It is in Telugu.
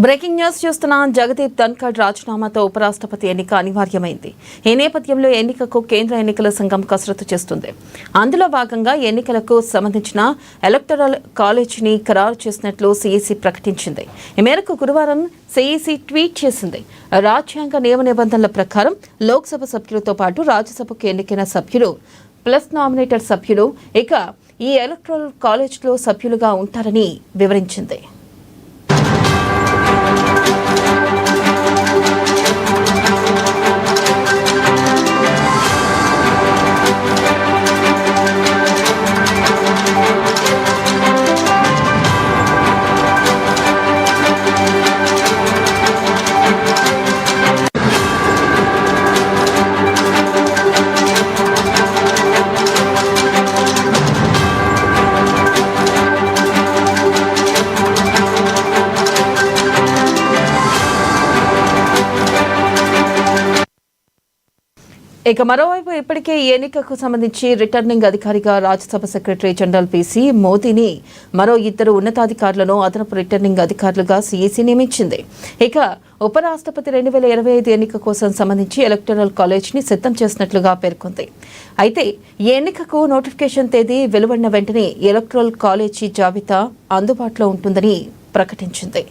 బ్రేకింగ్ న్యూస్ చూస్తున్న జగదీప్ ధన్ఖడ్ రాజీనామాతో ఉపరాష్ట్రపతి ఎన్నిక అనివార్యమైంది. ఈ నేపథ్యంలో ఎన్నికకు కేంద్ర ఎన్నికల సంఘం కసరత్తు చేస్తుంది. అందులో భాగంగా ఎన్నికలకు సంబంధించిన ఎలక్టరల్ కాలేజీని ఖరారు చేసినట్లు సిఈసి ప్రకటించింది. ఈ మేరకు గురువారం సిఈసి ట్వీట్ చేసింది. రాజ్యాంగ నియమ నిబంధనల ప్రకారం లోక్సభ సభ్యులతో పాటు రాజ్యసభకు ఎన్నికైన సభ్యులు ప్లస్ నామినేటెడ్ సభ్యులు ఇక ఈ ఎలక్టరల్ కాలేజ్లో సభ్యులుగా ఉంటారని వివరించింది. ఇక మరోవైపు ఇప్పటికే ఈ ఎన్నికకు సంబంధించి రిటర్నింగ్ అధికారిగా రాజ్యసభ సెక్రటరీ జనరల్ పిసి మోదీని మరో 2 ఉన్నతాధికారులను అదనపు రిటర్నింగ్ అధికారులుగా సిఈసి నియమించింది. ఇక ఉపరాష్ట్రపతి 2025 ఎన్నిక కోసం సంబంధించి ఎలక్టరల్ కాలేజ్ని సిద్ధం చేసినట్లుగా పేర్కొంది. అయితే ఈ ఎన్నికకు నోటిఫికేషన్ తేదీ వెలువడిన వెంటనే ఎలక్టరల్ కాలేజీ జాబితా అందుబాటులో ఉంటుందని ప్రకటించింది.